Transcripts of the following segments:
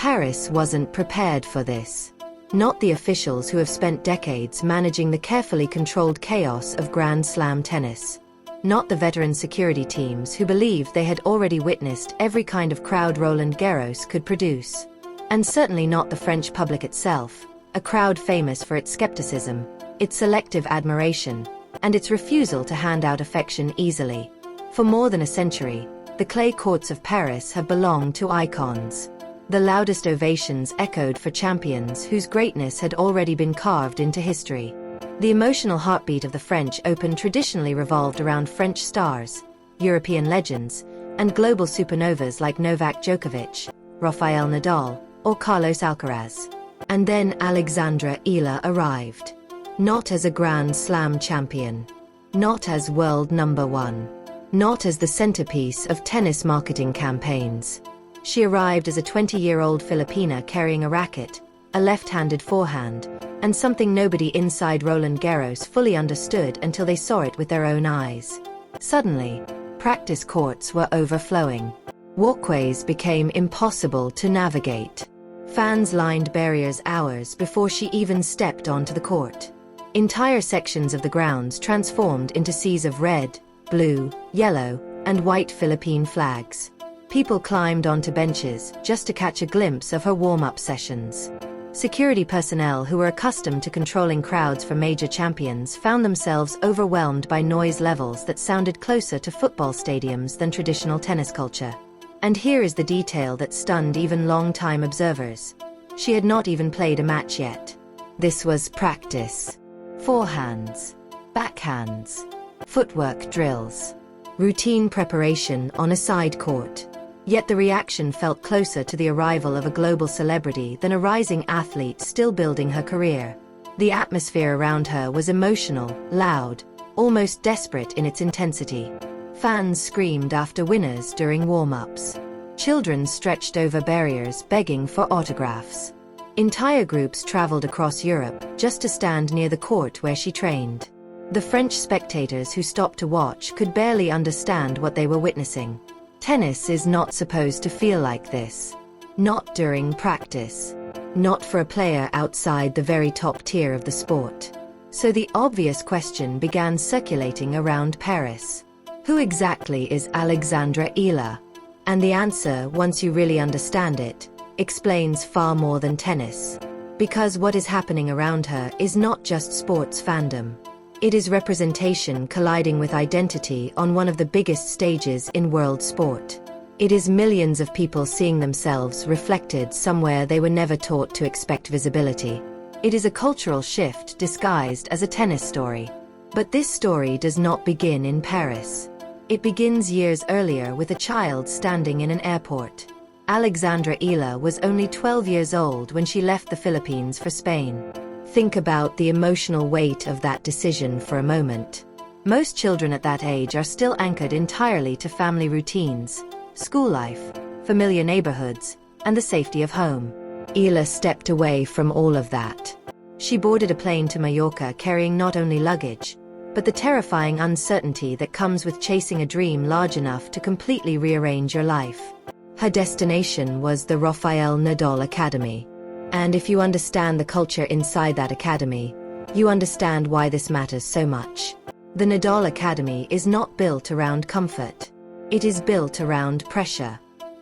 Paris wasn't prepared for this. Not the officials who have spent decades managing the carefully controlled chaos of Grand Slam tennis. Not the veteran security teams who believed they had already witnessed every kind of crowd Roland Garros could produce. And certainly not the French public itself, a crowd famous for its skepticism, its selective admiration, and its refusal to hand out affection easily. For more than a century, the clay courts of Paris have belonged to icons. The loudest ovations echoed for champions whose greatness had already been carved into history. The emotional heartbeat of the French Open traditionally revolved around French stars, European legends, and global supernovas like Novak Djokovic, Rafael Nadal, or Carlos Alcaraz. And then Alexandra Eala arrived. Not as a Grand Slam champion. Not as world number one. Not as the centerpiece of tennis marketing campaigns. She arrived as a 20-year-old Filipina carrying a racket, a left-handed forehand, and something nobody inside Roland Garros fully understood until they saw it with their own eyes. Suddenly, practice courts were overflowing. Walkways became impossible to navigate. Fans lined barriers hours before she even stepped onto the court. Entire sections of the grounds transformed into seas of red, blue, yellow, and white Philippine flags. People climbed onto benches just to catch a glimpse of her warm-up sessions. Security personnel who were accustomed to controlling crowds for major champions found themselves overwhelmed by noise levels that sounded closer to football stadiums than traditional tennis culture. And here is the detail that stunned even long-time observers. She had not even played a match yet. This was practice. Forehands, backhands, footwork drills, routine preparation on a side court. Yet the reaction felt closer to the arrival of a global celebrity than a rising athlete still building her career. The atmosphere around her was emotional, loud, almost desperate in its intensity. Fans screamed after winners during warm-ups. Children stretched over barriers begging for autographs. Entire groups traveled across Europe just to stand near the court where she trained. The French spectators who stopped to watch could barely understand what they were witnessing. Tennis is not supposed to feel like this. Not during practice. Not for a player outside the very top tier of the sport. So the obvious question began circulating around Paris. Who exactly is Alexandra Eala? And the answer, once you really understand it, explains far more than tennis. Because what is happening around her is not just sports fandom. It is representation colliding with identity on one of the biggest stages in world sport. It is millions of people seeing themselves reflected somewhere they were never taught to expect visibility. It is a cultural shift disguised as a tennis story. But this story does not begin in Paris. It begins years earlier with a child standing in an airport. Alexandra Eala was only 12 years old when she left the Philippines for Spain. Think about the emotional weight of that decision for a moment. Most children at that age are still anchored entirely to family routines, school life, familiar neighborhoods, and the safety of home. Eala stepped away from all of that. She boarded a plane to Mallorca carrying not only luggage, but the terrifying uncertainty that comes with chasing a dream large enough to completely rearrange your life. Her destination was the Rafael Nadal Academy. And if you understand the culture inside that academy, you understand why this matters so much. The Nadal Academy is not built around comfort. It is built around pressure,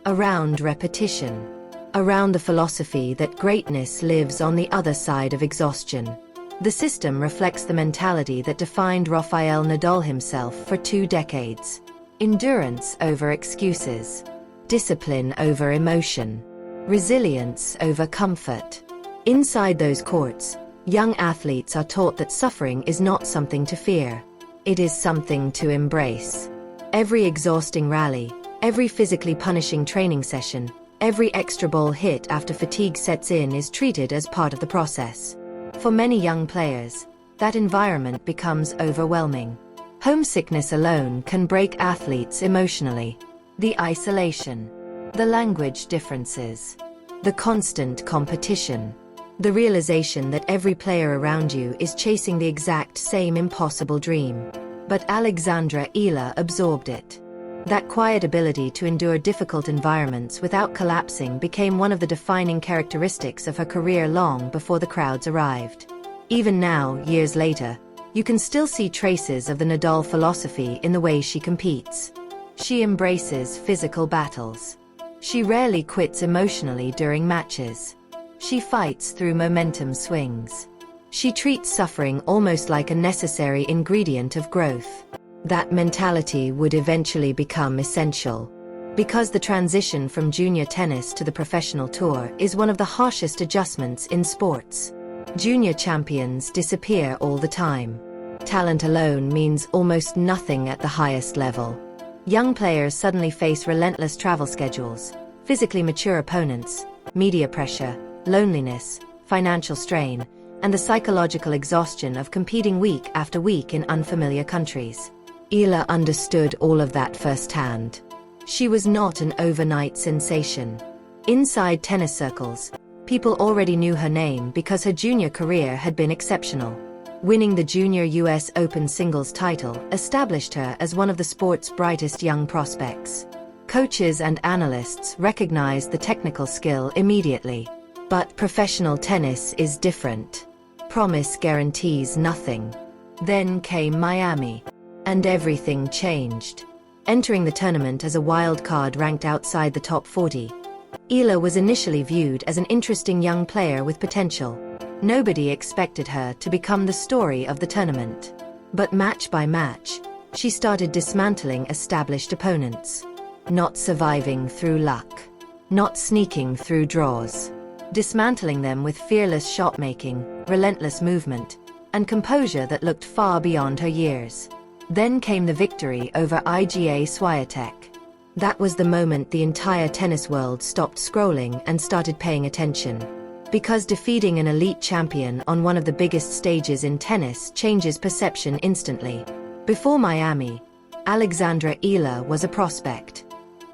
around repetition, around the philosophy that greatness lives on the other side of exhaustion. The system reflects the mentality that defined Rafael Nadal himself for 2 decades. Endurance over excuses. Discipline over emotion. Resilience over comfort. Inside those courts, young athletes are taught that suffering is not something to fear. It is something to embrace. Every exhausting rally, every physically punishing training session, every extra ball hit after fatigue sets in is treated as part of the process. For many young players, that environment becomes overwhelming. Homesickness alone can break athletes emotionally. The isolation. The language differences. The constant competition. The realization that every player around you is chasing the exact same impossible dream. But Alexandra Eala absorbed it. That quiet ability to endure difficult environments without collapsing became one of the defining characteristics of her career long before the crowds arrived. Even now, years later, you can still see traces of the Nadal philosophy in the way she competes. She embraces physical battles. She rarely quits emotionally during matches. She fights through momentum swings. She treats suffering almost like a necessary ingredient of growth. That mentality would eventually become essential, because the transition from junior tennis to the professional tour is one of the harshest adjustments in sports. Junior champions disappear all the time. Talent alone means almost nothing at the highest level. Young players suddenly face relentless travel schedules, physically mature opponents, media pressure, loneliness, financial strain, and the psychological exhaustion of competing week after week in unfamiliar countries. Eala understood all of that firsthand. She was not an overnight sensation. Inside tennis circles, people already knew her name because her junior career had been exceptional. Winning the Junior US Open singles title established her as one of the sport's brightest young prospects. Coaches and analysts recognized the technical skill immediately. But professional tennis is different. Promise guarantees nothing. Then came Miami. And everything changed. Entering the tournament as a wild card ranked outside the top 40, Eala was initially viewed as an interesting young player with potential. Nobody expected her to become the story of the tournament. But match by match, she started dismantling established opponents. Not surviving through luck. Not sneaking through draws. Dismantling them with fearless shot-making, relentless movement, and composure that looked far beyond her years. Then came the victory over Iga Swiatek. That was the moment the entire tennis world stopped scrolling and started paying attention. Because defeating an elite champion on one of the biggest stages in tennis changes perception instantly. Before Miami, Alexandra Eala was a prospect.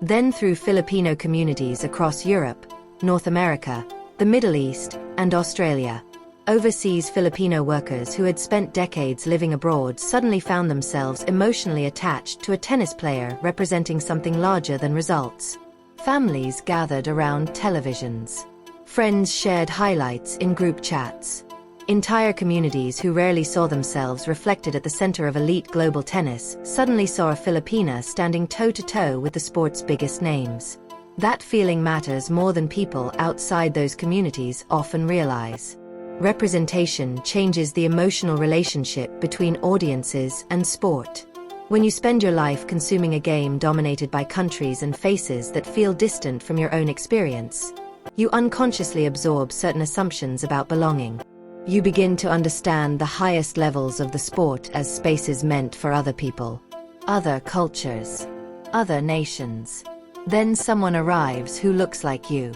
Then through Filipino communities across Europe, North America, the Middle East, and Australia, overseas Filipino workers who had spent decades living abroad suddenly found themselves emotionally attached to a tennis player representing something larger than results. Families gathered around televisions. Friends shared highlights in group chats. Entire communities who rarely saw themselves reflected at the center of elite global tennis suddenly saw a Filipina standing toe-to-toe with the sport's biggest names. That feeling matters more than people outside those communities often realize. Representation changes the emotional relationship between audiences and sport. When you spend your life consuming a game dominated by countries and faces that feel distant from your own experience, you unconsciously absorb certain assumptions about belonging. You begin to understand the highest levels of the sport as spaces meant for other people, other cultures, other nations. Then someone arrives who looks like you.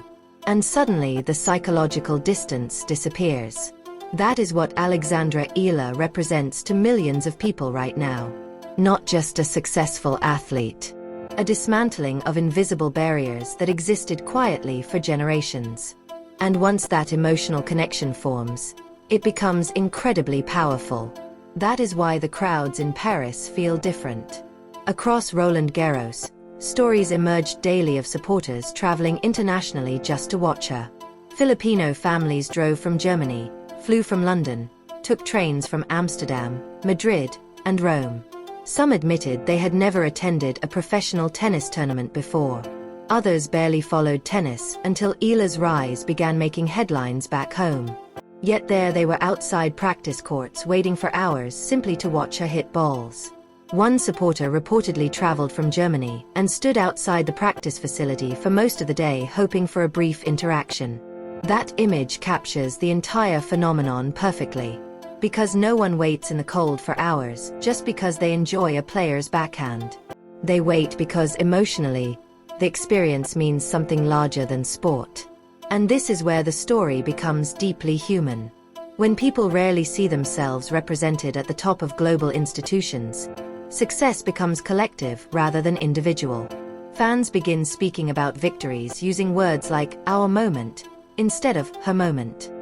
And suddenly the psychological distance disappears. That is what Alexandra Eala represents to millions of people right now. Not just a successful athlete. A dismantling of invisible barriers that existed quietly for generations. And once that emotional connection forms, it becomes incredibly powerful. That is why the crowds in Paris feel different. Across Roland Garros, stories emerged daily of supporters traveling internationally just to watch her. Filipino families drove from Germany, flew from London, took trains from Amsterdam, Madrid, and Rome. Some admitted they had never attended a professional tennis tournament before. Others barely followed tennis until Eala's rise began making headlines back home. Yet there they were outside practice courts waiting for hours simply to watch her hit balls. One supporter reportedly traveled from Germany and stood outside the practice facility for most of the day hoping for a brief interaction. That image captures the entire phenomenon perfectly. Because no one waits in the cold for hours just because they enjoy a player's backhand. They wait because emotionally, the experience means something larger than sport. And this is where the story becomes deeply human. When people rarely see themselves represented at the top of global institutions, success becomes collective rather than individual. Fans begin speaking about victories using words like "our moment" instead of "her moment."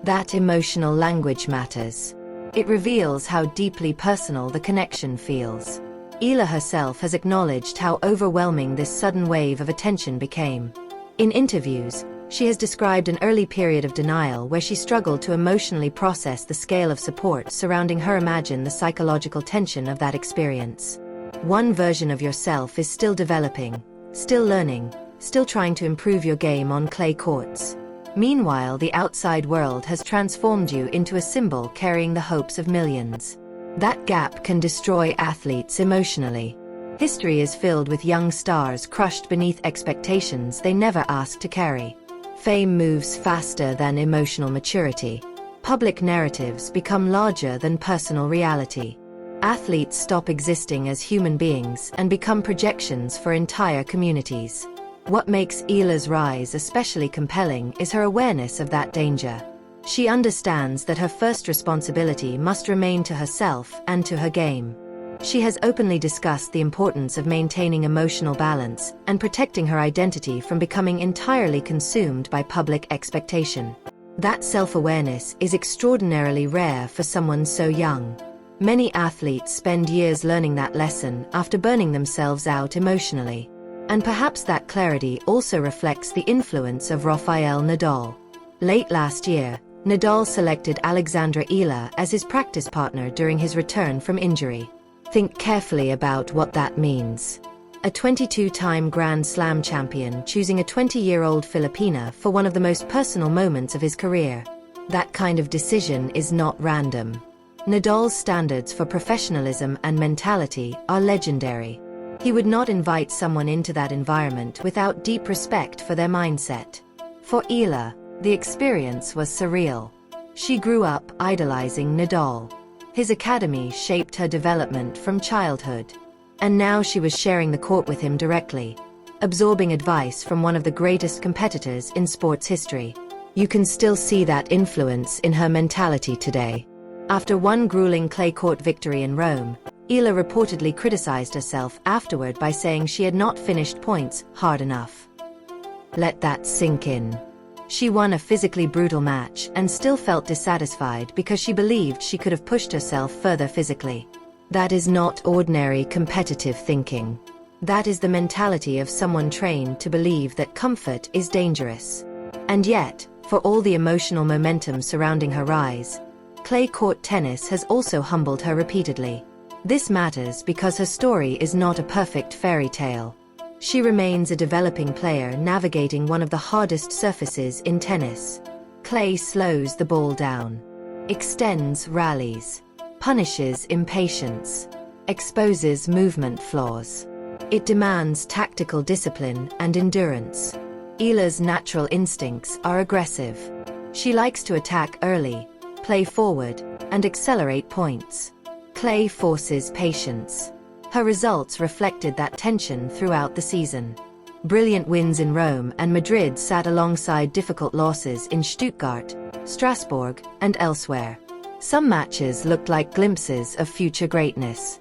That emotional language matters. It reveals how deeply personal the connection feels. Eala herself has acknowledged how overwhelming this sudden wave of attention became. In interviews, she has described an early period of denial where she struggled to emotionally process the scale of support surrounding her. Imagine the psychological tension of that experience. One version of yourself is still developing, still learning, still trying to improve your game on clay courts. Meanwhile, the outside world has transformed you into a symbol carrying the hopes of millions. That gap can destroy athletes emotionally. History is filled with young stars crushed beneath expectations they never asked to carry. Fame moves faster than emotional maturity. Public narratives become larger than personal reality. Athletes stop existing as human beings and become projections for entire communities. What makes Eala's rise especially compelling is her awareness of that danger. She understands that her first responsibility must remain to herself and to her game. She has openly discussed the importance of maintaining emotional balance and protecting her identity from becoming entirely consumed by public expectation. That self-awareness is extraordinarily rare for someone so young. Many athletes spend years learning that lesson after burning themselves out emotionally. And perhaps that clarity also reflects the influence of Rafael Nadal. Late last year, Nadal selected Alexandra Eala as his practice partner during his return from injury. Think carefully about what that means. A 22-time Grand Slam champion choosing a 20-year-old Filipina for one of the most personal moments of his career. That kind of decision is not random. Nadal's standards for professionalism and mentality are legendary. He would not invite someone into that environment without deep respect for their mindset. For Eala, the experience was surreal. She grew up idolizing Nadal. His academy shaped her development from childhood. And now she was sharing the court with him directly, absorbing advice from one of the greatest competitors in sports history. You can still see that influence in her mentality today. After one grueling clay court victory in Rome, Eala reportedly criticized herself afterward by saying she had not finished points hard enough. Let that sink in. She won a physically brutal match and still felt dissatisfied because she believed she could have pushed herself further physically. That is not ordinary competitive thinking. That is the mentality of someone trained to believe that comfort is dangerous. And yet, for all the emotional momentum surrounding her rise, clay court tennis has also humbled her repeatedly. This matters because her story is not a perfect fairy tale. She remains a developing player navigating one of the hardest surfaces in tennis. Clay slows the ball down, extends rallies, punishes impatience, exposes movement flaws. It demands tactical discipline and endurance. Eala's natural instincts are aggressive. She likes to attack early, play forward, and accelerate points. Clay forces patience. Her results reflected that tension throughout the season. Brilliant wins in Rome and Madrid sat alongside difficult losses in Stuttgart, Strasbourg, and elsewhere. Some matches looked like glimpses of future greatness.